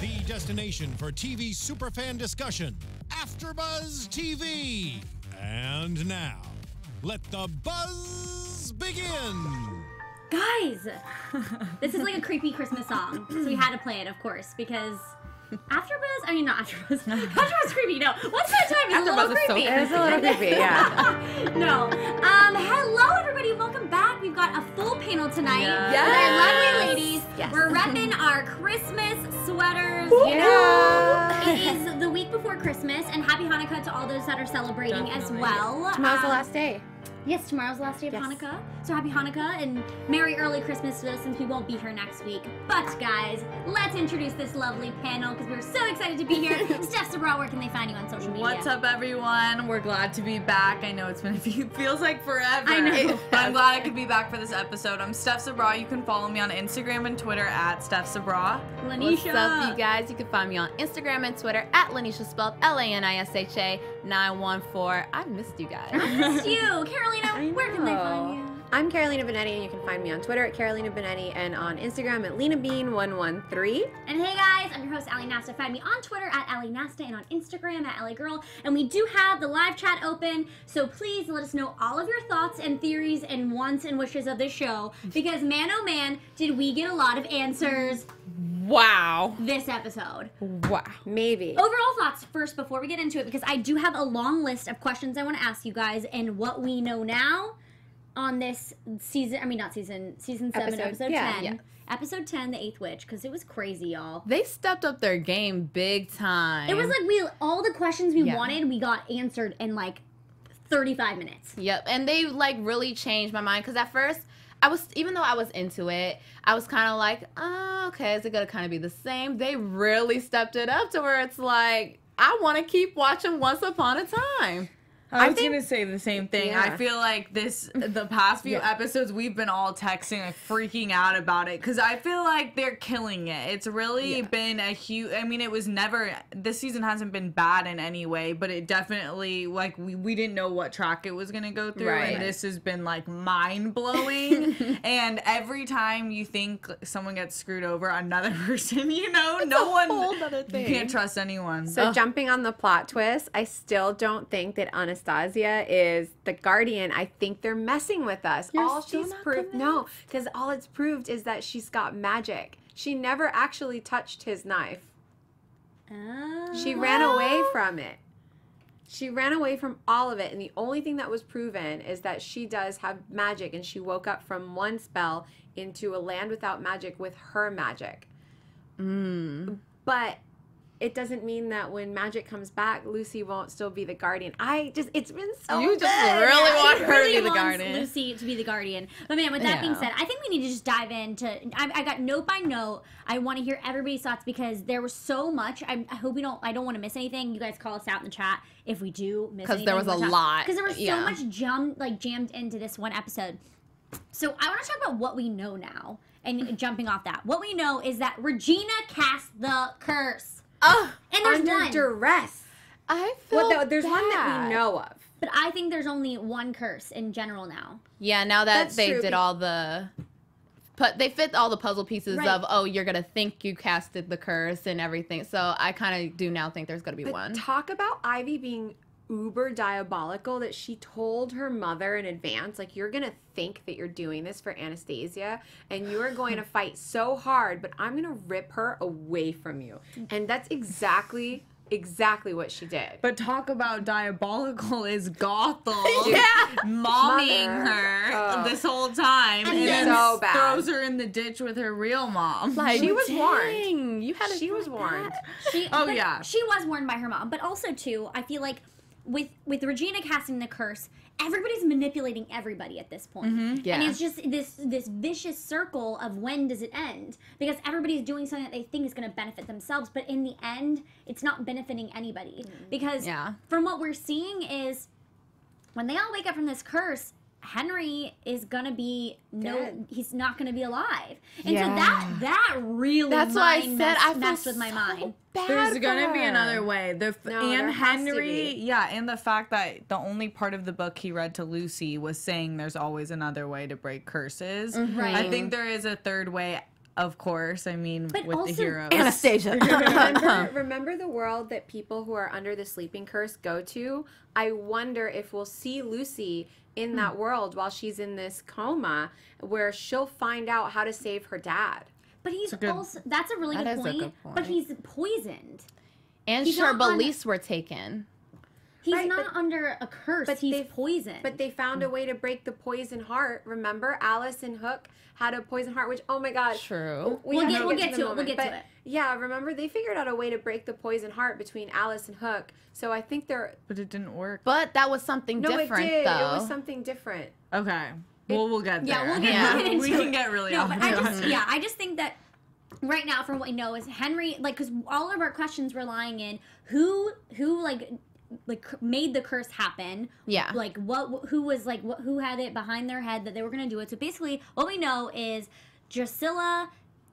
The destination for TV superfan discussion, AFTERBUZZ TV. And now, let the buzz begin. Guys, this is like a creepy Christmas song, so we had to play it, of course, because AFTERBUZZ, I mean, not AFTERBUZZ. AFTERBUZZ creepy, no. What's that time? It's a little creepy. It is a little creepy, yeah. No. Hello, everybody. Welcome back. We've got a full panel tonight. Yes. With our lovely ladies. Yes. We're repping our Christmas sweaters. Yeah. You know, it is the week before Christmas, and happy Hanukkah to all those that are celebrating as well. Tomorrow's the last day. Yes, tomorrow's the last day of Hanukkah. So happy Hanukkah and Merry Early Christmas to us since we won't be here next week. But guys, let's introduce this lovely panel because we're so excited to be here. Steph Sabraw, where can they find you on social media? What's up, everyone? We're glad to be back. I know it's been feels like forever. I know. But I'm glad I could be back for this episode. I'm Steph Sabraw. You can follow me on Instagram and Twitter at Steph Sabraw. Lanisha. What's up, you guys? You can find me on Instagram and Twitter at Lanisha, spelled Lanisha 914. I missed you guys. I missed you. Carolina, where can they find you? I'm Carolina Bonetti, and you can find me on Twitter at Carolina Bonetti and on Instagram at LenaBean113. And hey guys, I'm your host, Ally Nasta. Find me on Twitter at Ally Nasta and on Instagram at AllieGirl. And we do have the live chat open, so please let us know all of your thoughts and theories and wants and wishes of this show. Because man, oh man, did we get a lot of answers Wow. this episode. Wow. Maybe. Overall thoughts first before we get into it, because I do have a long list of questions I want to ask you guys and what we know now on this season, season 7, episode 10. Yeah. Episode 10, The Eighth Witch, because it was crazy, y'all. They stepped up their game big time. It was like all the questions we wanted, we got answered in like 35 minutes. Yep, and they like really changed my mind, because at first, even though I was into it, I was kind of like, oh, okay, is it going to kind of be the same? They really stepped it up to where it's like, I want to keep watching Once Upon a Time. I was gonna say the same thing. Yeah. I feel like the past few episodes, we've been all texting, like, freaking out about it, because I feel like they're killing it. It's really been a huge. I mean, it was never. This season hasn't been bad in any way, but it definitely, like, we didn't know what track it was gonna go through, and this has been like mind blowing. And every time you think someone gets screwed over, another person, you know, It's no a one. whole other thing. You can't trust anyone. So jumping on the plot twist, I still don't think that Anastasia is the guardian. I think they're messing with us. You're still not proved, convinced? no, because all it's proved is that she's got magic. She never actually touched his knife. She ran away from it. She ran away from all of it, and the only thing that was proven is that she does have magic, and she woke up from one spell into a land without magic with her magic. But it doesn't mean that when magic comes back, Lucy won't still be the guardian. It's been so You good. just really want her to be the wants guardian. Lucy to be the guardian. But man, with that being said, I think we need to just dive into. I got note by note. I want to hear everybody's thoughts because there was so much. I hope we don't. I don't want to miss anything. You guys call us out in the chat if we do miss anything. Because there was a lot. Because there was so much jammed into this one episode. So I want to talk about what we know now and jumping off that. What we know is that Regina cast the curse. Oh, And there's Under one. duress. I feel There's one that we know of. But I think there's only one curse in general now. Yeah, now that That's they true, did all the... They fit all the puzzle pieces Right. of, oh, you're going to think you casted the curse and everything. So I kind of do now think there's going to be But one. talk about Ivy being uber diabolical, that she told her mother in advance, like, you're gonna think that you're doing this for Anastasia and you are going to fight so hard, but I'm gonna rip her away from you. And that's exactly what she did. But talk about diabolical is Gothel momming Mother. her this whole time, and Yes. then So bad. throws her in the ditch with her real mom. Like, She was warned. dang, you had She was warned. She yeah. was warned by her mom, but also too, I feel like with Regina casting the curse, everybody's manipulating everybody at this point. Yeah. And it's just this vicious circle of when does it end? Because everybody's doing something that they think is going to benefit themselves, but in the end, it's not benefiting anybody. Because from what we're seeing is when they all wake up from this curse, Henry is gonna be he's not gonna be alive, and so that really that's why I said I messed with my so mind. There's gonna be another way. there And has to Henry, be. and the fact that the only part of the book he read to Lucy was saying there's always another way to break curses. Right. I think there is a third way. of course. I mean, But with also- the heroes. Anastasia. Remember the world that people who are under the sleeping curse go to? I wonder if we'll see Lucy in that world while she's in this coma, where she'll find out how to save her dad. But he's also, that's a really That good is a point, good point. but he's poisoned. And He's her not on- beliefs were taken. He's Right, not under a curse, but he's they- poisoned. But they found a way to break the poison heart. Remember, Alice and Hook had a poison heart, which, oh my god. True. We'll have get to the it, we'll moment. get to But, it. Yeah, remember, they figured out a way to break the poison heart between Alice and Hook. So I think they're... But it didn't work. But that was something No, different, it did. though. It was something different. Okay. Well, we'll get there. Yeah, we'll get Yeah. We into can it. get really No, off but I track. just, I just think that right now, from what we know, is Henry, like, because all of our questions were lying in who made the curse happen. Yeah. Like, who was, like, who had it behind their head that they were going to do it. So basically, what we know is Drizella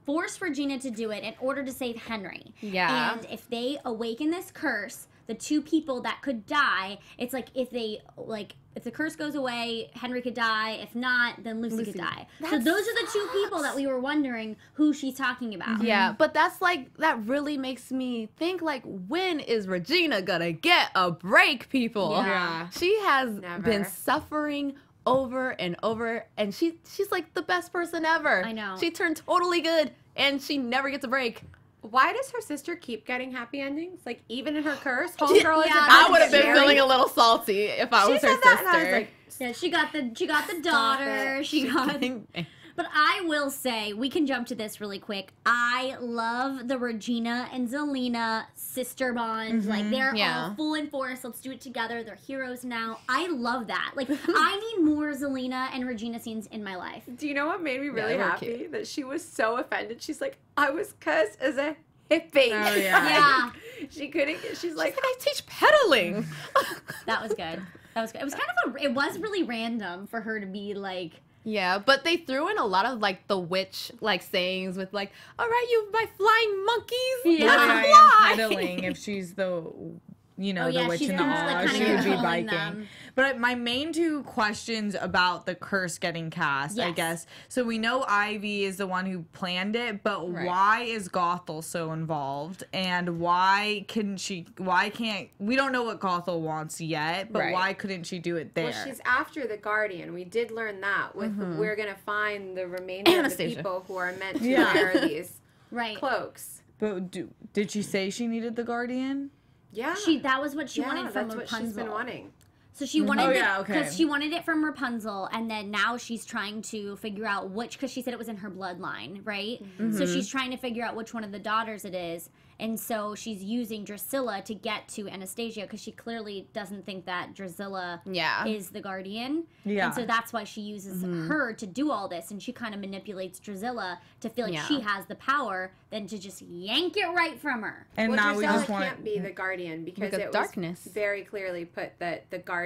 forced Regina to do it in order to save Henry. Yeah. And if they awaken this curse, the two people that could die, it's like if they, like, if the curse goes away, Henry could die. If not, then Lucy could die. So those are the two people that we were wondering who she's talking about. Yeah, but that's like, that really makes me think, like, when is Regina gonna get a break, people? Yeah. She has Never. been suffering over and over, and she's like the best person ever. I know. She turned totally good, and she never gets a break. Why does her sister keep getting happy endings? Like, even in her curse, homegirl is yeah, about I to would have get been married. feeling a little salty if I was her said that, and I was sister. like, Yeah, she got the daughter. it. She got. But I will say, we can jump to this really quick. I love the Regina and Zelina sister bond. Like, they're all full in force. Let's do it together. They're heroes now. I love that. Like, I need more Zelina and Regina scenes in my life. Do you know what made me really they were happy? cute. That she was so offended. She's like, I was cursed as a hippie. Oh, yeah. Yeah, She couldn't. She's like, I teach pedaling. that was good. That was good. It was kind of it was really random for her to be like, Yeah, but they threw in a lot of, like, the witch, like, sayings with, like, all right, you my flying monkeys, Yeah. let's I fly. am pedaling if she's the, Oh, the yeah, witch she's in the kinda, hall. like, She kinda would be controlling biking. them. But my main two questions about the curse getting cast, I Yes. guess. So we know Ivy is the one who planned it, but Right. why is Gothel so involved? And why can't, we don't know what Gothel wants yet, but Right. why couldn't she do it there? well, she's after the Guardian. We did learn that. We're gonna find the remainder Anastasia. of the people who are meant to Yeah. wear these right. cloaks. But did she say she needed the Guardian? Yeah, That was what she wanted from that's Rapunzel. what she's been wanting. So she wanted Oh, it yeah, okay. because she wanted it from Rapunzel, and then now she's trying to figure out which, because she said it was in her bloodline, right? So she's trying to figure out which one of the daughters it is, and so she's using Drizella to get to Anastasia because she clearly doesn't think that Drizella is the guardian, Yeah. and so that's why she uses her to do all this, and she kind of manipulates Drizella to feel like she has the power, then to just yank it right from her. And Well, now we Drizella just want can't be the Guardian because Because it darkness. was very clearly put that the Guardian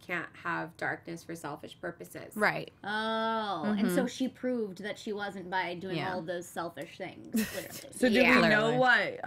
can't have darkness for selfish purposes. Right. Oh, and so she proved that she wasn't by doing all those selfish things. Clearly. So do we Yeah. know Clearly. what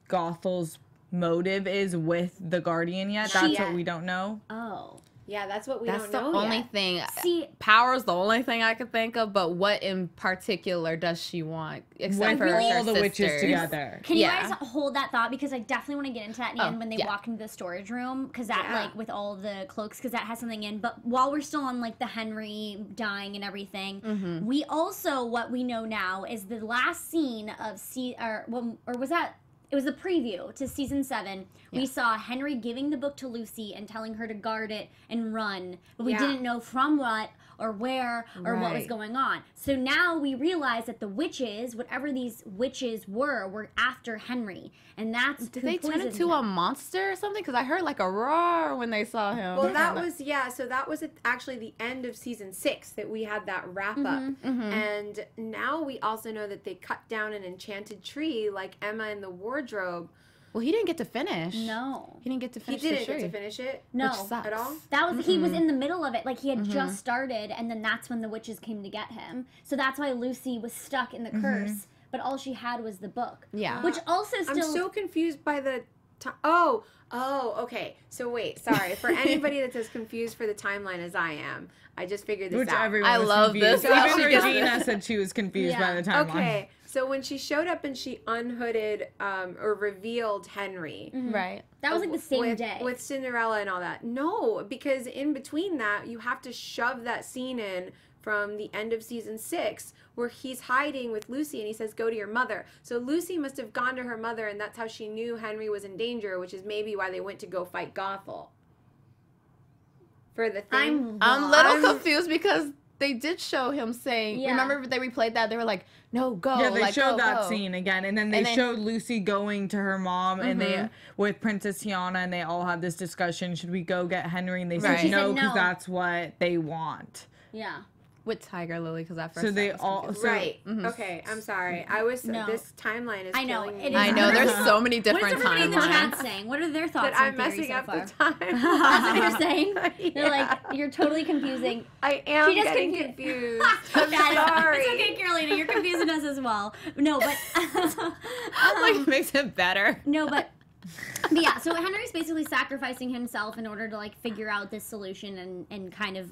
Gothel's motive is with the Guardian yet? Not That's yet. what we don't know. Oh. Yeah, that's what we That's the don't know only yet. thing. See, Power's the only thing I could think of, but what in particular does she want? Except With for all her the witches sisters. together. can Yeah. you guys hold that thought? Because I definitely want to get into that in the end when they walk into the storage room. Because that, Yeah. like, with all the cloaks, because that has something in. But while we're still on, like, the Henry dying and everything, we also, what we know now is the last scene of, or was that... It was the preview to season 7. We saw Henry giving the book to Lucy and telling her to guard it and run, but we didn't know from what or where or what was Right. going on. So now we realize that the witches, whatever these witches were after Henry, and that's Did who they turn poisoned into him. a monster or something? Because I heard like a roar when they saw him. Well, that was, so that was actually the end of season 6 that we had that wrap up. And now we also know that they cut down an enchanted tree like Emma in the wardrobe. Well, he didn't get to finish. No. He didn't get to He finish didn't the get tree. to finish it No. Which sucks. at all. That was he was in the middle of it, like he had just started, and then that's when the witches came to get him. So that's why Lucy was stuck in the curse, but all she had was the book. Yeah. Which also I'm still so confused by the Okay. So wait, sorry. For anybody that's as confused for the timeline as I am, I just figured this out. I love this. Even Regina said she was confused by the timeline. Okay, so when she showed up and she unhooded or revealed Henry. Right. That was like the same day. With Cinderella and all that. No, because in between that, you have to shove that scene in from the end of season 6 where he's hiding with Lucy and he says, go to your mother. So Lucy must have gone to her mother and that's how she knew Henry was in danger, which is maybe why they went to go fight Gothel. For the thing. I'm a little confused because they did show him saying, remember they replayed that? They were like, no, go. Yeah, they like, showed go, that go. scene again. And then they showed Lucy going to her mom and they with Princess Tiana and they all had this discussion. Should we go get Henry? And they said no, because that's what they want. Yeah. With Tiger Lily, because at first so they all right. Okay, I'm sorry. I was this timeline is. I know. Killing me. I know. There's so many different timelines. What is everybody in the chat timelines. saying? What are their thoughts? That I'm and messing theories up so far? the time. That's what you're saying. Yeah. You're like you're totally confusing. I am She just getting confused. I'm Yeah, I know. sorry. It's okay, Carolina. You're confusing us as well. No, but Like, it makes it better. no, but yeah. So Henry's basically sacrificing himself in order to like figure out this solution and kind of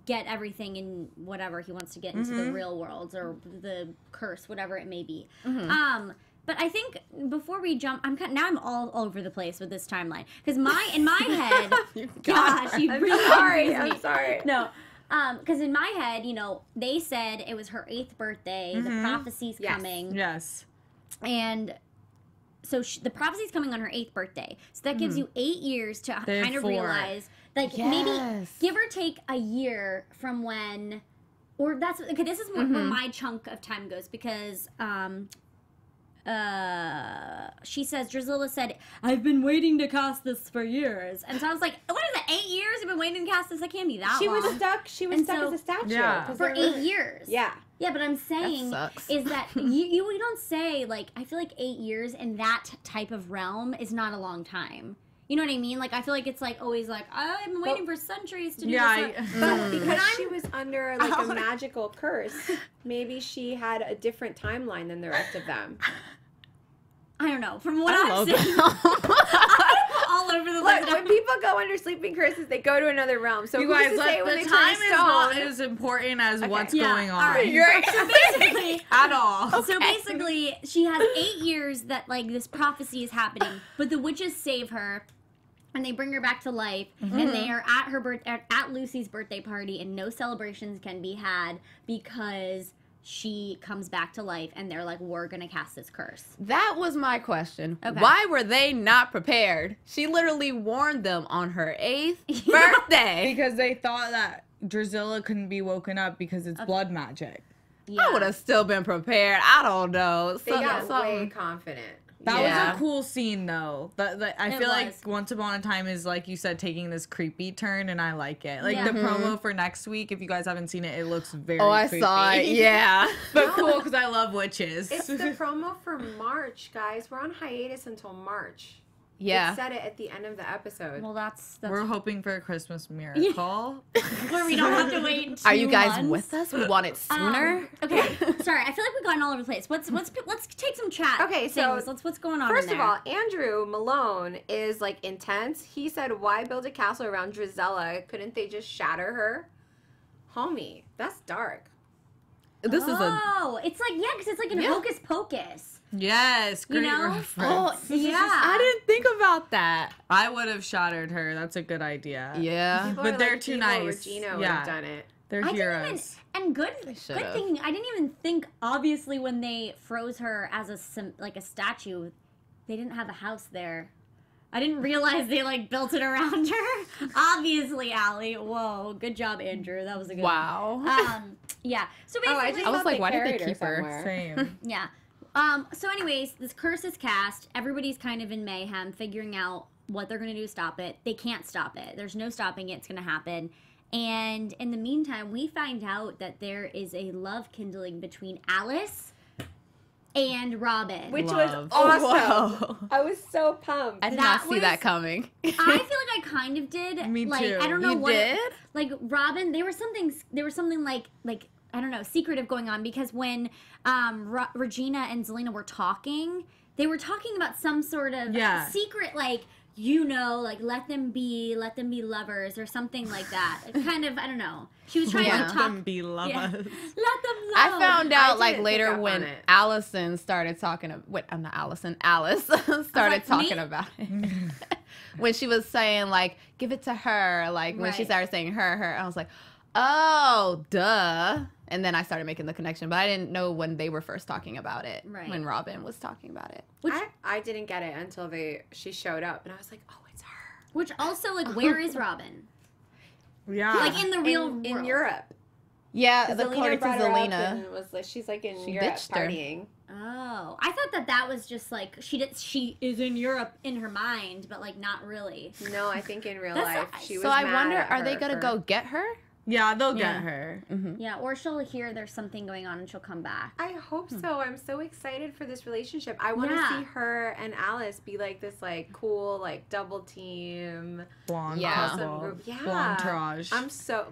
get everything in whatever he wants to get into the real world or the curse, whatever it may be. But I think before we jump, I'm all over the place with this timeline because in my head, gosh, you really confused me. I'm sorry. No, because in my head, you know, they said it was her 8th birthday. The prophecy's coming. Yes. And so the prophecy's coming on her 8th birthday. So that gives you 8 years to kind of realize, like maybe give or take a year from when, or that's okay. This is where my chunk of time goes because she says, Drizella said, I've been waiting to cast this for years. And so I was like, what is it, 8 years you've been waiting to cast this? That can't be that long. She was stuck as a statue. Yeah. For 8 years. Yeah. Yeah, but I'm saying is that you don't say, like, I feel like 8 years in that type of realm is not a long time. You know what I mean? Like, I feel like it's like always like, I've been waiting for centuries to do this. But because she was under like a magical curse, maybe she had a different timeline than the rest of them. I don't know. From what I've seen, I'm all over the place. Look, when people go under sleeping curses, they go to another realm. So you guys, who's to say when the they time turn is stone? not as important as what's going on. All right. So basically, at all. So basically, she has 8 years that like this prophecy is happening, but the witches save her. And they bring her back to life, and they are at her at Lucy's birthday party, and no celebrations can be had because she comes back to life, and they're like, we're gonna cast this curse. That was my question. Okay. Why were they not prepared? She literally warned them on her 8th birthday. Because they thought that Drizella couldn't be woken up because it's blood magic. Yeah. I would have still been prepared. I don't know. They got way confident. That was a cool scene, though. I feel like Once Upon a Time is, like you said, taking this creepy turn, and I like it. Like, the promo for next week, if you guys haven't seen it, it looks very creepy. Saw it, yeah. But cool, because I love witches. It's the promo for March, guys. We're on hiatus until March. Yeah. It said it at the end of the episode. Well, that's we're hoping for a Christmas miracle. where we don't have to wait 2 Are you guys months. with us? We want it sooner. Okay, sorry. I feel like we've gotten all over the place. Let's take some chat. Okay, so what's going on? First of all, Andrew Malone is like intense. He said, "Why build a castle around Drizella? Couldn't they just shatter her?" Homie, that's dark. This is it's like because it's like an Hocus Pocus. Yes, great reference. Oh, yeah. I didn't think about that. I would have shattered her. That's a good idea. Yeah. People But are they're like, too evil nice. Regina would have done it. They're heroes. Good thing I didn't even think. Obviously, when they froze her as a statue, they didn't have a house there. I didn't realize they like built it around her. Obviously, Ally. Whoa, good job, Andrew. That was a good Wow. one. Yeah. So basically, I was like, why did they keep her? somewhere? Same. Yeah. So anyways, this curse is cast. Everybody's kind of in mayhem, figuring out what they're going to do to stop it. They can't stop it. There's no stopping it. It's going to happen. And in the meantime, we find out that there is a love kindling between Alice and Robin. Which was awesome. Whoa. I was so pumped. I did not see that coming. I feel like I kind of did. Me like, too. I don't know You what. did? Like Robin, there was something like I don't know, secretive going on because when Regina and Zelina were talking, they were talking about some sort of secret, like, like, let them be lovers or something like that. Kind of, I don't know. She was trying to talk. Let them be lovers. Yeah. Let them love. I found out, like, later when Allison started talking, Alice started talking about it. When she was saying, like, give it to her, like, when she started saying her, I was like, oh, duh. And then I started making the connection, but I didn't know when they were first talking about it. Right. When Robin was talking about it. Which I didn't get it until she showed up, and I was like, oh, it's her. Which also, like, where is Robin? Yeah. Like, in the real world. In Europe. Yeah, according to Zelina. She's, like, in Europe partying. Oh, I thought that was just like she is in Europe in her mind, but like not really. No, I think in real life she was. So I wonder, are they gonna go get her? Yeah, they'll get her. Mm-hmm. Yeah, or she'll hear there's something going on and she'll come back. I hope so. I'm so excited for this relationship. I want to see her and Alice be like this, like, cool, like, double team. Blonde awesome group. Yeah. Blonde-tourage.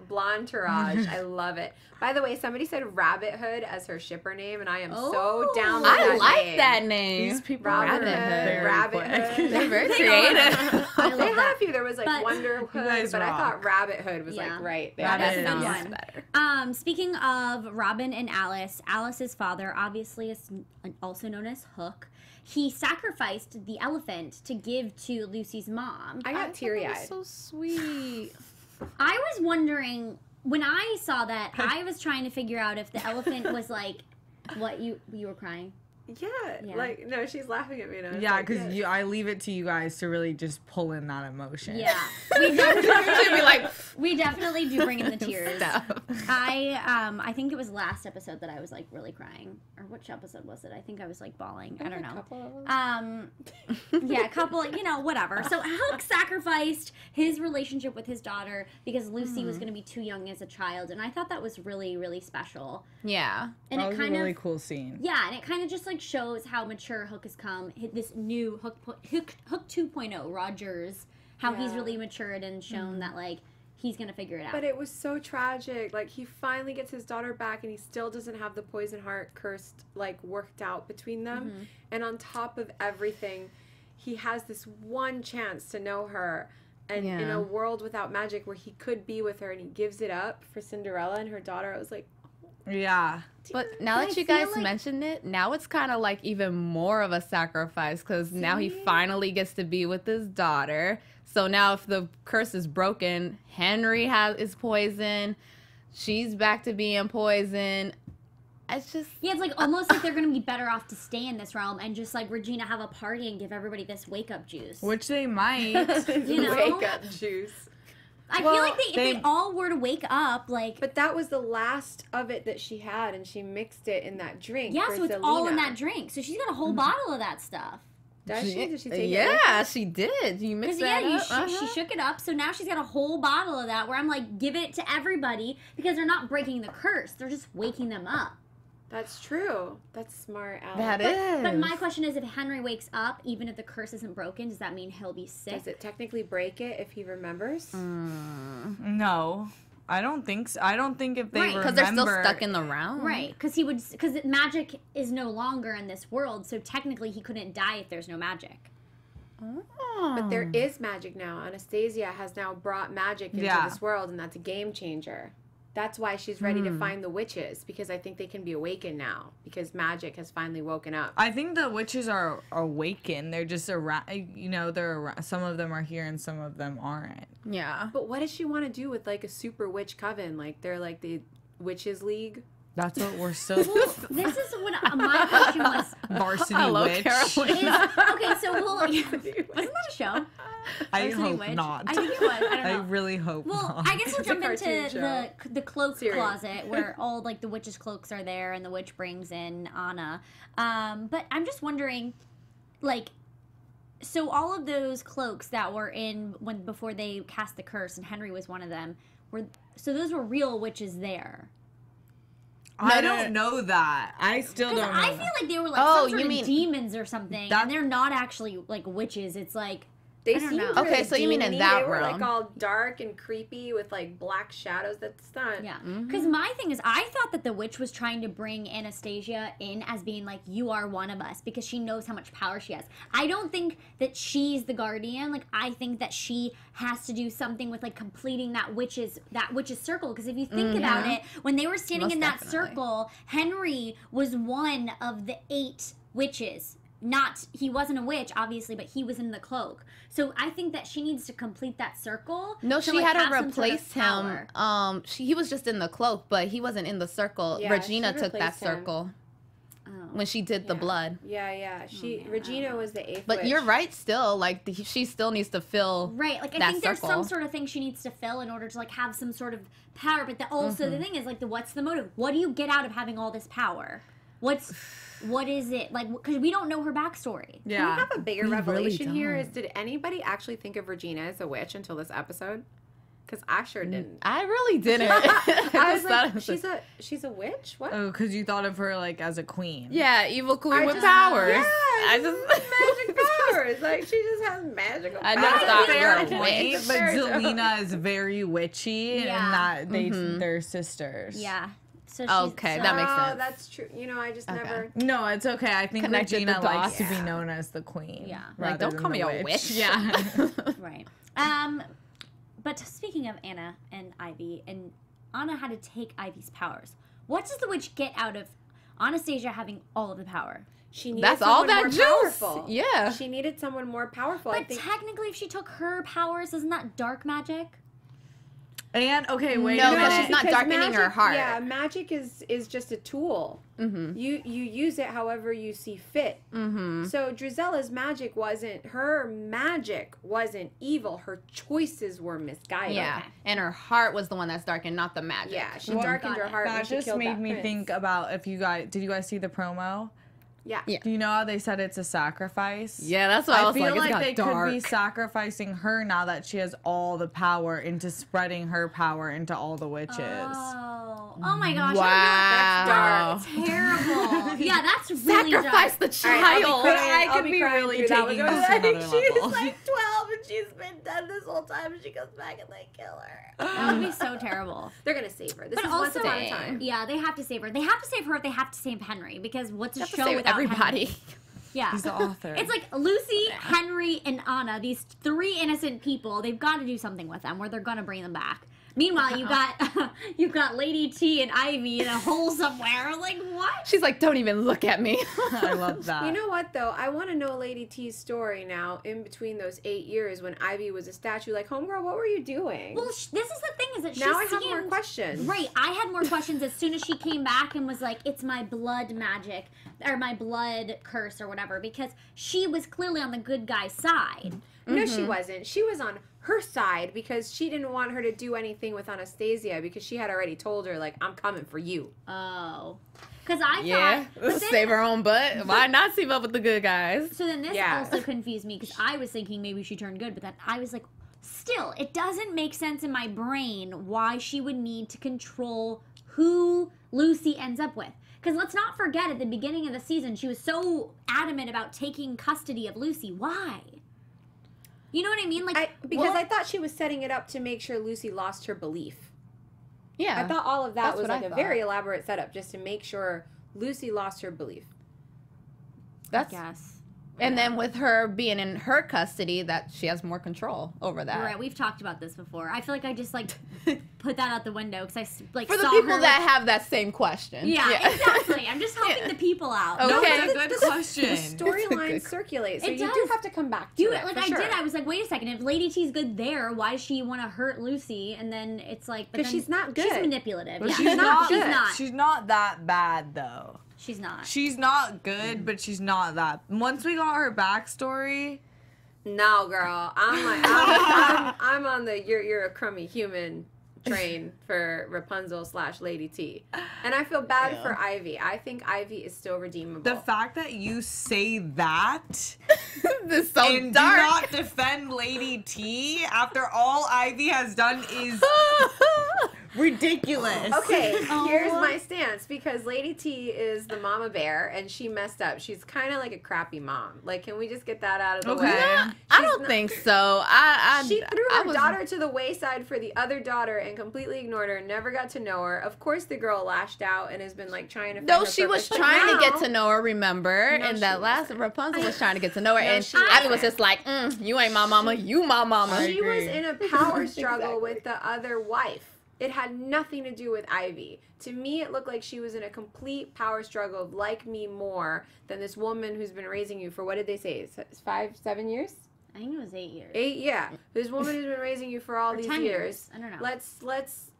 Blonde-tourage. I love it. By the way, somebody said Rabbit Hood as her shipper name, and I am so down with that name. I like that name. These people Rabbit Hood. They're very creative. They had a few. There was, like, Wonder Hood, but I thought Rabbit Hood was, like, right there. That's a good one. Better. Speaking of Robin and Alice, Alice's father obviously is also known as Hook. He sacrificed the elephant to give to Lucy's mom. I got teary-eyed. So sweet. I was wondering, when I saw that, I was trying to figure out if the elephant was like, what, you were crying? Yeah, like, no, she's laughing at me now. Yeah, because I leave it to you guys to really just pull in that emotion. Yeah. We definitely do bring in the tears. I think it was last episode that I was, like, really crying. Or which episode was it? I think I was, like, bawling. I don't know. Yeah, a couple, whatever. So Hook sacrificed his relationship with his daughter because Lucy was going to be too young as a child. And I thought that was really, really special. Yeah. And that was a really cool scene. Yeah, and it kind of just, like, shows how mature Hook has come. This new Hook 2.0, Rogers, how he's really matured and shown that, like, he's gonna figure it out. But it was so tragic. Like, he finally gets his daughter back, and he still doesn't have the poison heart cursed, like, worked out between them. And on top of everything, he has this one chance to know her. And in a world without magic where he could be with her, and he gives it up for Cinderella and her daughter, I was like, yeah. But now that you guys mentioned it, now it's kind of like even more of a sacrifice because now he finally gets to be with his daughter. So now if the curse is broken, Henry is poisoned. She's back to being poisoned. It's just... Yeah, it's like almost like they're going to be better off to stay in this realm and just like Regina have a party and give everybody this wake-up juice. Which they might. Wake-up juice. I feel like if they all were to wake up, like... But that was the last of it that she had, and she mixed it in that drink. Yeah, so it's all in that drink. So she's got a whole bottle of that stuff. Does she? Did she take it? Yeah, she did. You mixed that up? She shook it up, so now she's got a whole bottle of that where I'm like, give it to everybody because they're not breaking the curse. They're just waking them up. That's true. That's smart, Ally. That is. But my question is, if Henry wakes up, even if the curse isn't broken, does that mean he'll be sick? Does it technically break it if he remembers? No. I don't think so. I don't think if they remember... because they're still stuck in the realm. Right, because magic is no longer in this world, so technically he couldn't die if there's no magic. Oh. But there is magic now. Anastasia has now brought magic into this world, and that's a game changer. That's why she's ready to find the witches, because I think they can be awakened now, because magic has finally woken up. I think the witches are awakened. They're just around, they're around. Some of them are here and some of them aren't. Yeah. But what does she want to do with, like, a super witch coven? Like, they're, like, the Witches League? That's what we're still... This is what my question was. Varsity Witch. Okay, so wasn't that a show? I hope not. I think it was. I don't know. I really hope not. Well, I guess we'll jump into the cloak closet where all, like, the witches' cloaks are there and the witch brings in Anna. But I'm just wondering, like, so all of those cloaks that were in before they cast the curse, and Henry was one of them, so those were real witches there. I don't know that. I still don't know. I feel like they were like some sort of demons or something. And they're not actually like witches. It's like They I don't seemed know. really Okay, so you mean in demony. that They were like realm. all dark and creepy with like black shadows. That's not. Yeah, because my thing is, I thought that the witch was trying to bring Anastasia in as being like, you are one of us, because she knows how much power she has. I don't think that she's the guardian. Like, I think that she has to do something with like completing that witch's circle. Because if you think about it, when they were standing Most in that definitely. circle, Henry was one of the 8 witches. He wasn't a witch, obviously, but he was in the cloak. So I think that she needs to complete that circle. No, to, she like, had have to some sort of replace him. power. He was just in the cloak, but he wasn't in the circle. Yeah, Regina she took that replaced him. circle Oh. when she did the blood. Yeah. man, Regina was the 8th But witch. you're right. Still, like she still needs to fill. Right, like I that think there's some circle. sort of thing she needs to fill in order to like have some sort of power. But also the thing is like what's the motive? What do you get out of having all this power? What is it like? Because we don't know her backstory. Can we have a bigger We really revelation here? don't. Is did anybody actually think of Regina as a witch until this episode? Because I sure didn't. I really didn't. I was just thought it like, she's a witch? What? Oh, because you thought of her like as a queen. yeah, evil queen I with just- powers. Yeah, I just magic powers. Like she just has magical I powers. never thought Fair you're a point, witch. but Very true. Zelina is very witchy, Yeah. and that they're sisters. Yeah. So she's, Okay, that makes sense. Oh, that's true. You know, I just Okay. never. No, it's okay. I think Connected Regina the likes dots. to be known as the queen. Yeah. Like, rather don't than call the me a witch. Yeah. right. But speaking of Anna and Ivy, and Anna had to take Ivy's powers. What does the witch get out of Anastasia having all of the power? She needed That's all someone that more juice. powerful. Yeah. She needed someone more powerful. I But think. technically, if she took her powers, isn't that dark magic? And okay, wait No, a but minute. she's not because darkening her heart. Yeah, magic is just a tool. Mm-hmm. You use it however you see fit. Mm-hmm. So Drizella's magic wasn't evil. Her choices were misguided. Yeah, and her heart was the one that's darkened, not the magic. Yeah, she Well, darkened her heart when That she just killed made that me prince. think about did you guys see the promo? Yeah. Yeah. Do you know how they said it's a sacrifice? Yeah, that's what I I was feel like. like, It got they dark. could be sacrificing her now that she has all the power into spreading her power into all the witches. Oh my gosh. Wow. That's terrible. Yeah, that's really Sacrifice dark. the All right, child. I'll be crying. I I'll could be be crying really through that taking one. this to another She's level. like 12 and she's been dead this whole time and she comes back and they kill her. That would be so terrible. They're gonna save her. This But is once also, upon a time. yeah, they have to save her. They have to save her if they have to save Henry, because what's a Have to show save without everybody. Henry? Yeah. He's the author. It's like Lucy, Henry, and Anna, these 3 innocent people. They've got to do something with them, where they're gonna bring them back. Meanwhile, you've got Lady T and Ivy in a hole somewhere. Like, what? She's like, don't even look at me. I love that. You know what though? I want to know Lady T's story now. In between those 8 years when Ivy was a statue, like, homegirl, what were you doing? Well, this is the thing, is that she now I have more seemed- questions. Right, I had more questions as soon as she came back and was like, it's my blood magic, or my blood curse, or whatever, because she was clearly on the good guy's side. No, she wasn't. She was on her side because she didn't want her to do anything with Anastasia because she had already told her, like, I'm coming for you. Oh. Because I Yeah, thought... but then- save her own butt. Why not team up with the good guys? So then this Yeah. also confused me, because I was thinking maybe she turned good, but then I was like, still, it doesn't make sense in my brain why she would need to control who Lucy ends up with. Because let's not forget, at the beginning of the season, she was so adamant about taking custody of Lucy. Why? You know what I mean? Like, Because I thought she was setting it up to make sure Lucy lost her belief. Yeah. I thought all of that That's was what like I a thought. very elaborate setup just to make sure Lucy lost her belief. That's yes. And then with her being in her custody, that she has more control over that. Right, we've talked about this before. I feel like I just, like, put that out the window, because I, like, For the saw people her, that have that same question. Yeah, exactly. I'm just helping Yeah. the people out. Okay. No, Okay. it's a good question. The storyline circulates, so It you does. do have to come back to Dude, it. like for I sure. did, I was like, wait a second. If Lady T's good there, why does she want to hurt Lucy? And then it's like, but 'Cause then she's not She's good. manipulative. But Yeah, she's not. She's not. She's not that bad though. She's not. She's not good, but she's not that. Once we got her backstory, No, girl. I'm like, I'm on the you're a crummy human train for Rapunzel / Lady T, and I feel bad for Ivy. I think Ivy is still redeemable. the fact that you say that This is so and dark. do not defend Lady T after all Ivy has done is Ridiculous. Okay, here's my stance, because Lady T is the mama bear and she messed up. She's kind of like a crappy mom. Like, can we just get that out of the way? I don't think so. She threw her daughter to the wayside for the other daughter and completely ignored her, never got to know her. Of course the girl lashed out and has been like trying to No, she was trying to get to know her, remember? And that last Rapunzel was trying to get to know her, and Ivy was just like, you ain't my mama, you my mama. She was in a power struggle with the other wife. It had nothing to do with Ivy. To me, it looked like she was in a complete power struggle of like me more than this woman who's been raising you for, what did they say, 5-7 years? I think it was 8 years. 8, yeah. This woman who's been raising you for all these 10 years. I don't know.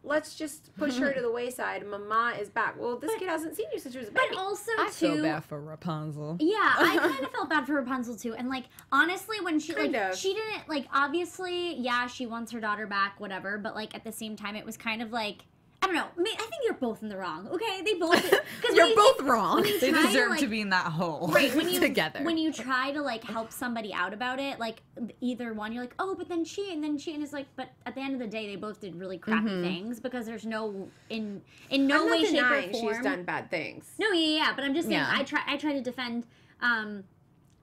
Let's just push her to the wayside. Mama is back. Well, this kid hasn't seen you since she was a baby. But also, I feel bad for Rapunzel. Yeah, I kind of felt bad for Rapunzel too. And like, honestly, when she Kind of. she didn't like, obviously, yeah, she wants her daughter back, whatever. But like at the same time, it was kind of like, I don't know. I think they're both in the wrong. Okay, they both. You're both wrong. They deserve to be in that hole. Right, when you together. When you try to like help somebody out about it, like either one, you're like, oh, but then she, and it's like, but at the end of the day, they both did really crappy things, because there's no in no way, shape, or form. She's done bad things. No, yeah, but I'm just saying, I try to defend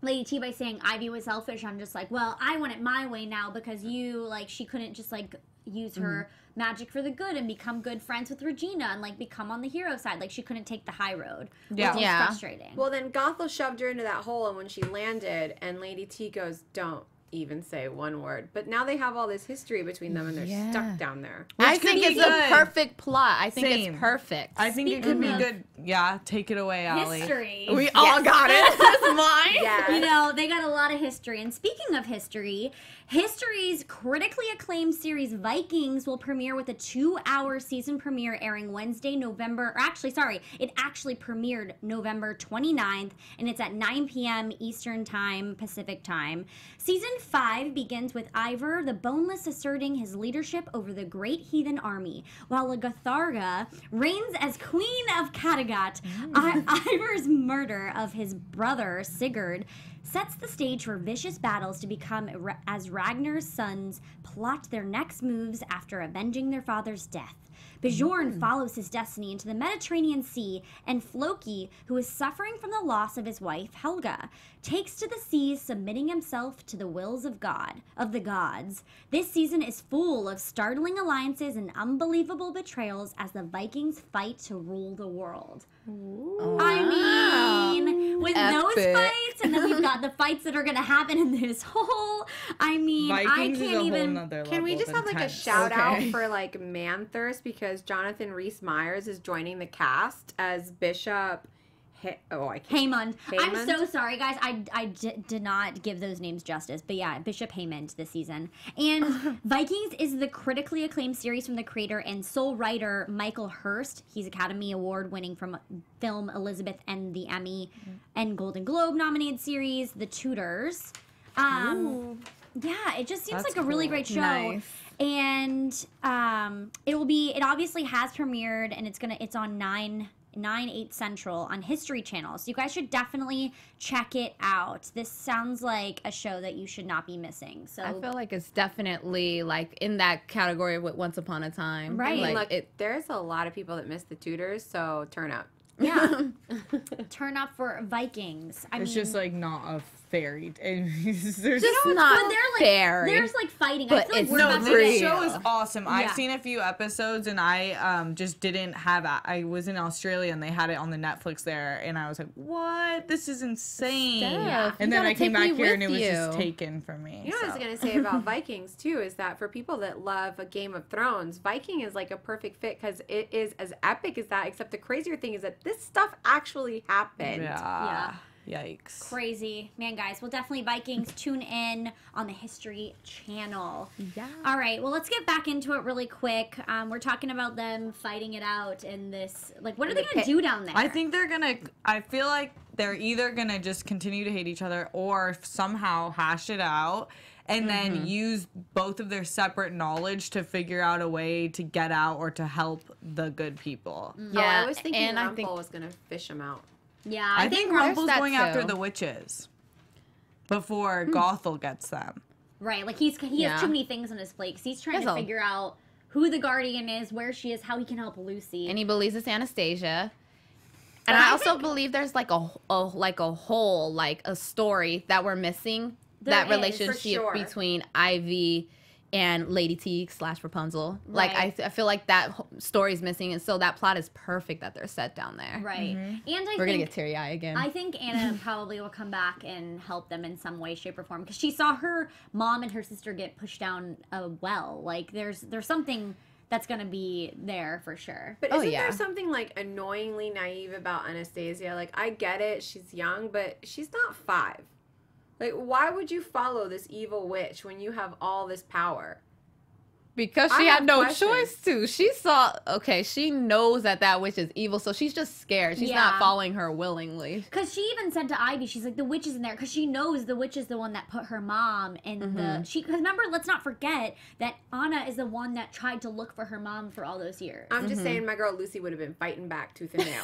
Lady T by saying Ivy was selfish. I'm just like, well, I want it my way now, because she couldn't just like use her magic for the good and become good friends with Regina and like become on the hero side. Like, she couldn't take the high road. Yeah. Which was frustrating. Well, then Gothel shoved her into that hole, and when she landed, and Lady T goes, don't even say one word. But now they have all this history between them, and they're stuck down there. I think it's a perfect plot. I think it's perfect. I think it could be good. Yeah, take it away, Ally. History. We all got it. That's mine. Yeah. You know, they got a lot of history. And speaking of history, history's critically acclaimed series Vikings will premiere with a 2-hour season premiere airing Wednesday, it actually premiered November 29th, and it's at 9 p.m. Eastern Time, Pacific Time. Season 5 begins with Ivor the Boneless asserting his leadership over the great heathen army, while Gotharga reigns as Queen of Kattegat. Ivor's murder of his brother Sigurd sets the stage for vicious battles to become as Ragnar's sons plot their next moves after avenging their father's death. Bjorn follows his destiny into the Mediterranean Sea, and Floki, who is suffering from the loss of his wife Helga, takes to the seas, submitting himself to the wills of the gods. This season is full of startling alliances and unbelievable betrayals as the Vikings fight to rule the world. Ooh. I mean, with those fights, and then we've got the fights that are going to happen in this hole. I mean, Vikings I can't even. Can we just have like a shout out for like Manthurst, because Jonathan Rhys-Meyers is joining the cast as Bishop. Haymond. I'm so sorry, guys. I did not give those names justice. But yeah, Bishop Haymond this season. And Vikings is the critically acclaimed series from the creator and sole writer Michael Hurst. He's Academy Award winning from film Elizabeth and the Emmy and Golden Globe nominated series The Tudors. Yeah, it just seems like a really great show. Nice. And it obviously has premiered, and it's on 9/8 Central on History Channel. So you guys should definitely check it out. This sounds like a show that you should not be missing. So I feel like it's definitely like in that category with Once Upon a Time. Right. I mean, Like, look, there's a lot of people that miss the Tudors, so turn up. yeah, turn up for Vikings. I mean, It's just like not a fairy. There's just not but they're like fair. there's like fighting. But I feel like it's we're no about to The get- show is awesome. I've Yeah. seen a few episodes, and I just didn't have. I was in Australia, and they had it on the Netflix there, and I was like, "What? This is insane!" Steph, And you then gotta I came take me back here, and with it was you. just taken from me. You know what I was going to say about Vikings, too, is that for people that love a Game of Thrones, Viking is like a perfect fit because it is as epic as that, except the crazier thing is that this stuff actually happened. Yeah. Yikes. Crazy. Man, guys, well, definitely Vikings. Tune in on the History Channel. Yeah. All right, well, let's get back into it really quick. We're talking about them fighting it out in this, like, what are they going to do down there? I think I feel like they're either gonna just continue to hate each other or somehow hash it out and then use both of their separate knowledge to figure out a way to get out or to help the good people. Oh, I was thinking and I Rumpel think was going to fish him out. Yeah, I think there's Rumpel's that going after too. the witches before Gothel gets them. right. Like, he has too many things on his plate 'cause he's trying There's to a figure out who the Guardian is, where she is, how he can help Lucy. And he believes it's Anastasia. And I also believe there's like a story that we're missing. That relationship between Ivy and Lady T / Rapunzel. Right. Like, I feel like that story's missing, and so that plot is perfect that they're set down there. Right. And we're going to get teary-eyed again. I think Anna probably will come back and help them in some way, shape, or form, because she saw her mom and her sister get pushed down a well. Like, there's something that's going to be there for sure. But isn't there something, like, annoyingly naive about Anastasia? Like, I get it, she's young, but she's not 5. Like, why would you follow this evil witch when you have all this power? Because she had no choice to. She saw, she knows that witch is evil, so she's just scared. She's not following her willingly. Because she even said to Ivy, she's like, the witch is in there, because she knows the witch is the one that put her mom in the... Because remember, let's not forget that Anna is the one that tried to look for her mom for all those years. I'm just saying my girl Lucy would have been fighting back tooth and nail.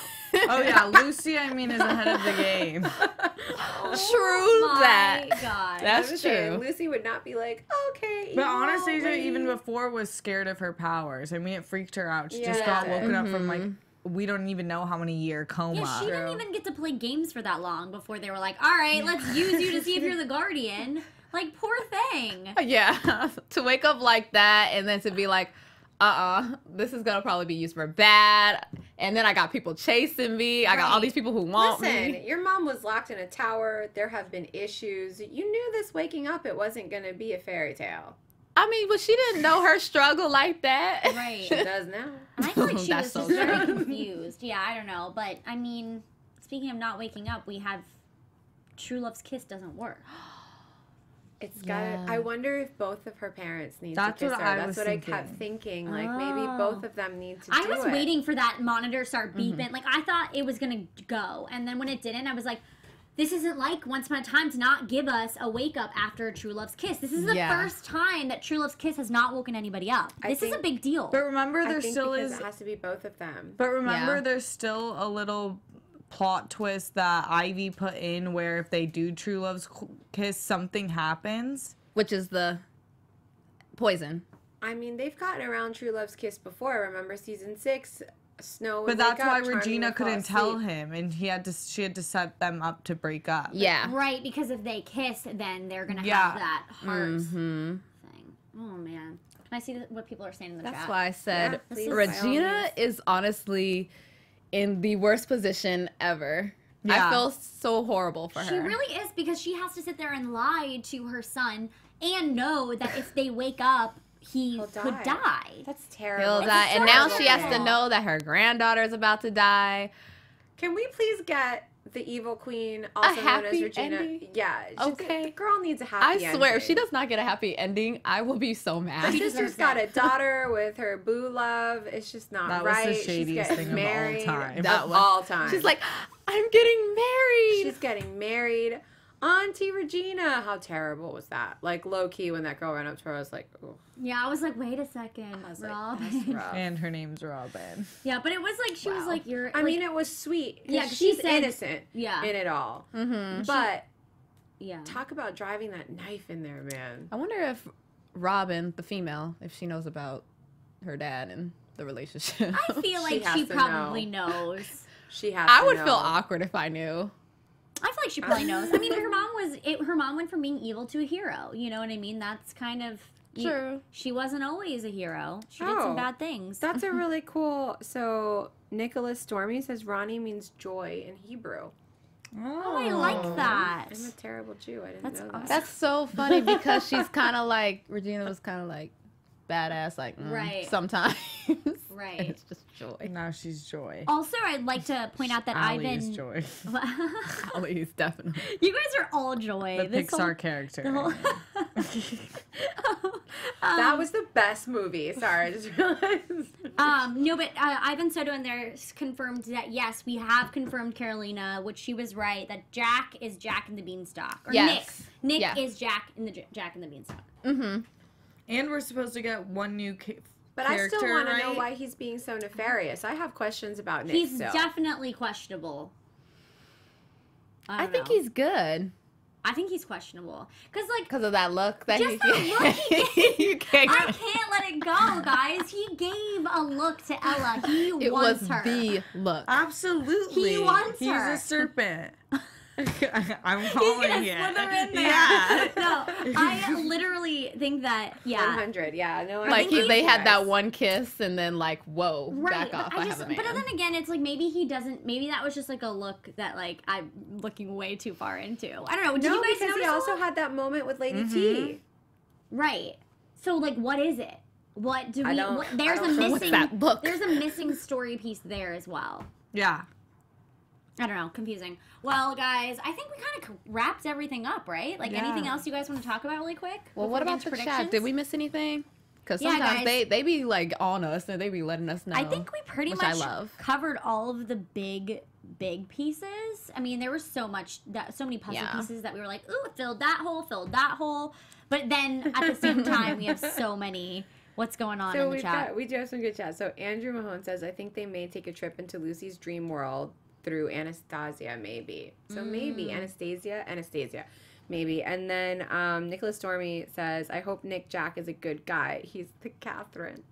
Oh, yeah, Lucy, I mean, is ahead of the game. True that. My God. That's true. Lucy would not be like, okay. But Anastasia, even before, was scared of her powers. I mean, it freaked her out. She just got woken up from, like, we don't even know how many year coma. Yeah, she didn't even get to play games for that long before they were like, all right, let's use you to see if you're the Guardian. Like, poor thing. Yeah. To wake up like that and then to be like, this is gonna probably be used for bad. And then I got people chasing me. I got all these people who want me. Listen, your mom was locked in a tower. There have been issues. You knew this waking up, it wasn't gonna be a fairy tale. I mean, but she didn't know her struggle like that. Right. She does now. And I feel like she was just very confused. Yeah, I don't know. But, I mean, speaking of not waking up, we have True Love's Kiss doesn't work. It's got. I wonder if both of her parents need to kiss her. That's what I kept thinking. Like, maybe both of them need to do it. I was waiting for that monitor to start beeping. Like, I thought it was going to go. And then when it didn't, I was like, this isn't like Once Upon a Time to not give us a wake up after True Love's Kiss. This is the first time that True Love's Kiss has not woken anybody up. This is a big deal. But remember, there still is. It has to be both of them. But remember, there's still a little plot twist that Ivy put in where if they do True Love's Kiss, something happens. Which is the poison. I mean, they've gotten around True Love's Kiss before. Remember season 6? Snow. But that's why Regina couldn't tell him, and she had to set them up to break up. Yeah. Right, because if they kiss, then they're going to have that heart thing. Oh, man. Can I see what people are saying in the chat? That's why I said please, Regina is honestly in the worst position ever. Yeah. I feel so horrible for her. She really is, because she has to sit there and lie to her son and know that if they wake up, he could die. That's terrible. He'll die. And now she has to know that her granddaughter is about to die. Can we please get the evil queen, also known as Regina? Ending? Yeah. Okay. The girl needs a happy ending. I swear, if she does not get a happy ending, I will be so mad. Her sister's got a daughter with her boo love. It's just not right. That was the shadiest thing married of all time. She's like, I'm getting married. She's getting married. Auntie Regina. How terrible was that? Like, low-key, when that girl ran up to her, I was like, oh. Yeah, I was like, wait a second, Robin. And her name's Robin. Yeah, but it was like, she was like, you're... I mean, it was sweet. Yeah, she's innocent in it all. Mm-hmm. But, talk about driving that knife in there, man. I wonder if Robin, the female, if she knows about her dad and the relationship. I feel like she probably knows. She has to know. I would feel awkward if I knew. I feel like she probably knows. I mean, her mom went from being evil to a hero. You know what I mean? That's kind of true. She wasn't always a hero. She did some bad things. That's a really cool. So Nicholas Stormy says Ronnie means joy in Hebrew. Oh, I like that. I'm a terrible Jew. I didn't know that. That's so funny because she's kind of like Regina was kind of like badass, like sometimes. Right. It's just joy. Now she's joy. Also, I'd like to point out that Ally Ivan is joy. Ally is definitely. You guys are all joy. The Pixar character. That was the best movie. Sorry, I just realized. No, but Ivan Soto in there confirmed that yes, we have confirmed Carolina, which she was right, that Jack is Jack and the Beanstalk. Or Nick is Jack and the Jack and the Beanstalk. Mm-hmm. And we're supposed to get one new but I still want to know why he's being so nefarious. I have questions about Nick. He's definitely questionable. I think he's good. I think he's questionable. Because of that look that just that look he gave. I can't let it go, guys. He gave a look to Ella. He wants her. It was the look. Absolutely. He wants her. He's a serpent. I'm calling He's gonna it. slither in there. Yeah. No, I literally think that, 100, yeah. No, like they had that one kiss and then like, whoa, right, back off. but then again, it's like maybe he doesn't. Maybe that was just like a look that like I'm looking way too far into. I don't know. Did you guys because he notice also had that moment with Lady T. Right. So like, what is it? What do we? There's a What's missing. that look? There's a missing story piece there as well. Yeah. I don't know, confusing. Well, guys, I think we kind of wrapped everything up, right? Like, anything else you guys want to talk about really quick? Well, what about the chat? Did we miss anything? Because sometimes guys, they be like on us and they be letting us know. I think we pretty much covered all of the big pieces. I mean, there was so many puzzle pieces that we were like, ooh, filled that hole. But then at the same time, we have so many. What's going on in the chat? We do have some good chat. So Andrew Mahone says, I think they may take a trip into Lucy's dream world through Anastasia, maybe. So maybe Anastasia, maybe. And then Nicholas Stormy says, I hope Nick Jack is a good guy. He's the Catherine.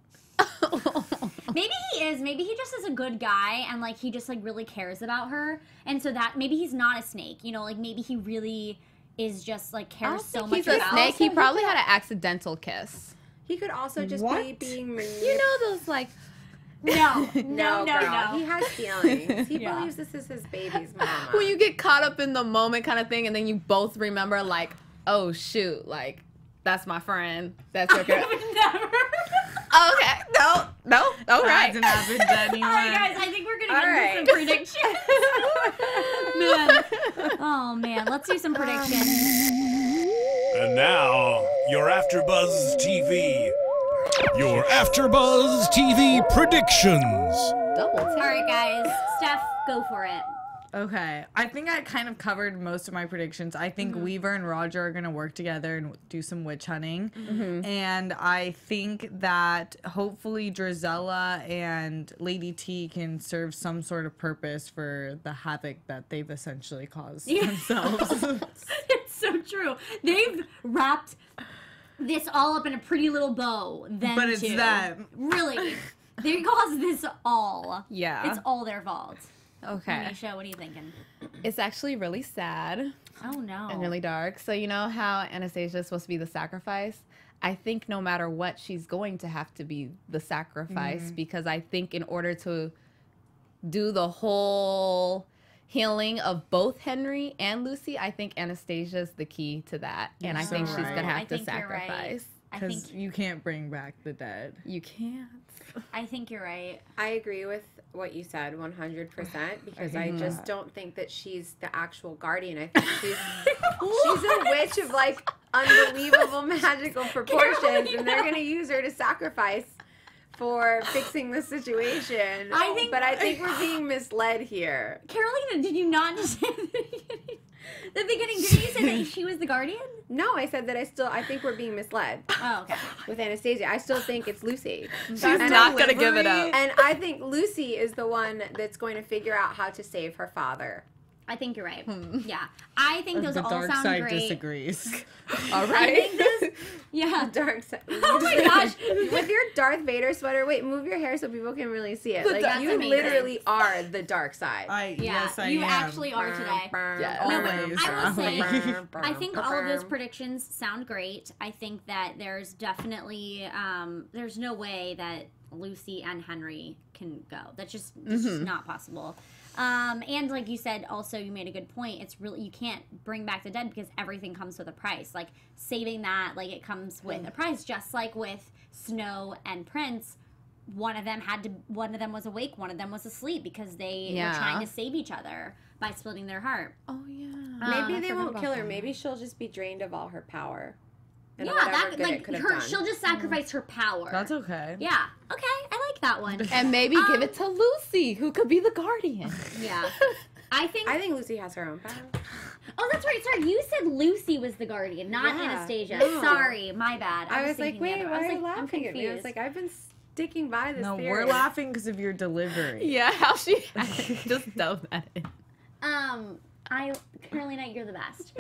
Maybe he is. Maybe he just is a good guy and like he just like really cares about her. And so that maybe he's not a snake. You know, like maybe he really is just like cares so much about. He's a snake. He probably had an accidental kiss. He could also just be being manipulated. You know those like. No. He has feelings. He believes this is his baby's mama. When you get caught up in the moment kind of thing, and then you both remember, like, oh, shoot, like, that's my friend. That's your girl. Okay. No. All right. All right, guys, I think we're going to get into some predictions. Oh, man. Let's do some predictions. And now, your AfterBuzz TV. Your AfterBuzz TV predictions. All right, guys. Steph, go for it. Okay. I think I kind of covered most of my predictions. I think Weaver and Roger are going to work together and do some witch hunting. And I think that hopefully Drizella and Lady T can serve some sort of purpose for the havoc that they've essentially caused themselves. It's so true. They've wrapped this all up in a pretty little bow. But it's them. Really. They caused this all. Yeah. It's all their fault. Okay. Lanisha, what are you thinking? It's actually really sad. Oh, no. And really dark. So you know how Anastasia is supposed to be the sacrifice? I think no matter what, she's going to have to be the sacrifice because I think in order to do the whole healing of both Henry and Lucy, I think Anastasia's the key to that. And I think she's going to have to sacrifice. Because you can't bring back the dead. You can't. I think you're right. I agree with what you said 100% because I just don't think that she's the actual guardian. I think she's a witch of like unbelievable magical proportions and they're going to use her to sacrifice for fixing the situation. But I think we're being misled here. Carolina, did you not just say the beginning? Did you say that she was the guardian? No, I said that I think we're being misled. Oh, okay. With Anastasia. I still think it's Lucy. She's not going to give it up. And I think Lucy is the one that's going to figure out how to save her father. I think you're right. Yeah. I think those all sound great. The dark side disagrees. All right. Yeah. The dark side. Oh my gosh. With your Darth Vader sweater, wait, move your hair so people can really see it. Like, That's you amazing. literally are the dark side. Yes, I you am. actually are today. Yeah. No, but Always. I will say, I think all of those predictions sound great. I think that there's definitely, there's no way that Lucy and Henry can go. That's just not possible. And like you said, also you made a good point. It's really, you can't bring back the dead because everything comes with a price. Like saving that, like it comes with a price. Just like with Snow and Prince, one of them was awake, one of them was asleep because they were trying to save each other by splitting their heart. Oh yeah. Maybe they won't kill her. Maybe she'll just be drained of all her power. And she'll just sacrifice her power. That's okay. Yeah. Okay, I like that one. And maybe give it to Lucy, who could be the guardian. Yeah. I think Lucy has her own power. Oh, that's right. Sorry, you said Lucy was the guardian, not Anastasia. No. Sorry, my bad. I was like, wait, why are you I'm laughing at me? I was like, I've been sticking by this theory. We're laughing because of your delivery. Yeah, how she just dove that in. Carolina, you're the best.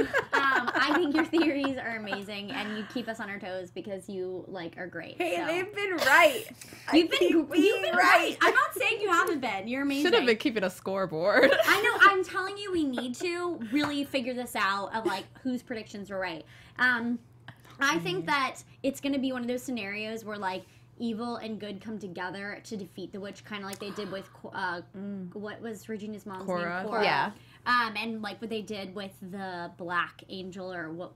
I think your theories are amazing, and you keep us on our toes because you are great. Hey, so. they've been right. You've been right. I'm not saying you haven't been. You're amazing. Should have been keeping a scoreboard. I know. I'm telling you, we need to really figure this out of whose predictions were right. I think that it's going to be one of those scenarios where evil and good come together to defeat the witch, kind of like they did with what was Regina's mom's name? Cora. Yeah. And what they did with the Black Angel or what?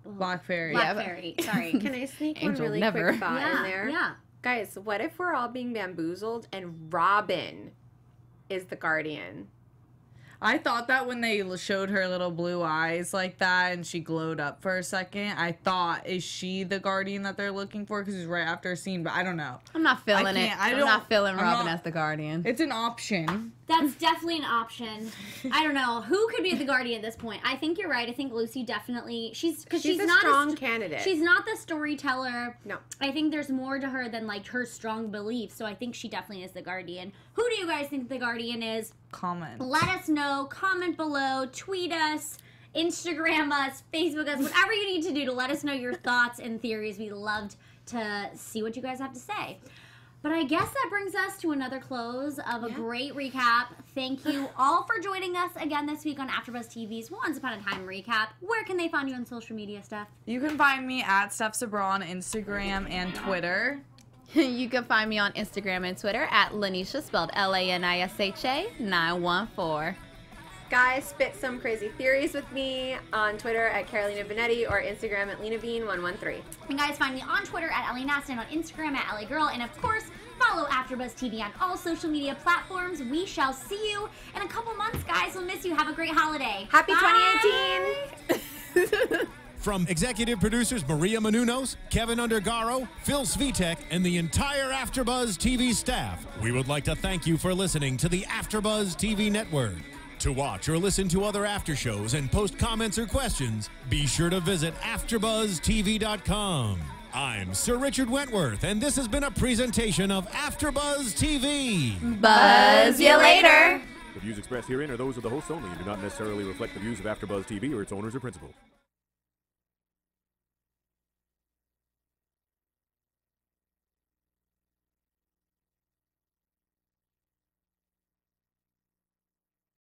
Black Fairy. Black Fairy. Sorry. Can I sneak one really quick thought in there? Yeah. Guys, what if we're all being bamboozled and Robin is the guardian? I thought that when they showed her little blue eyes like that and she glowed up for a second, I thought, is she the guardian that they're looking for? Because it's right after a scene, but I don't know. I'm not feeling it. I'm not feeling Robin as the guardian. It's an option. That's definitely an option. I don't know. Who could be the guardian at this point? I think you're right. I think Lucy definitely... She's a not strong candidate. She's not the storyteller. No. I think there's more to her than her strong beliefs. So I think she definitely is the guardian. Who do you guys think the guardian is? Comment. Let us know. Comment below. Tweet us. Instagram us. Facebook us. Whatever you need to do to let us know your thoughts and theories. We loved to see what you guys have to say. But I guess that brings us to another close of a great recap. Thank you all for joining us again this week on AfterBuzz TV's Once Upon a Time recap. Where can they find you on social media, Steph? You can find me at Steph Sabraw on Instagram and Twitter. You can find me on Instagram and Twitter at Lanisha, spelled Lanisha 914. Guys, spit some crazy theories with me on Twitter at Carolina Bonetti or Instagram at LenaBean113. And guys, find me on Twitter at Ally Nasta and on Instagram at Ally Girl. And of course, follow AfterBuzz TV on all social media platforms. We shall see you in a couple months, guys. We'll miss you. Have a great holiday. Happy Bye. 2018! From executive producers Maria Menounos, Kevin Undergaro, Phil Svitek, and the entire AfterBuzz TV staff, we would like to thank you for listening to the AfterBuzz TV network. To watch or listen to other after shows and post comments or questions, be sure to visit AfterBuzzTV.com. I'm Sir Richard Wentworth, and this has been a presentation of AfterBuzz TV. Buzz you later. The views expressed herein are those of the hosts only and do not necessarily reflect the views of AfterBuzz TV or its owners or principals.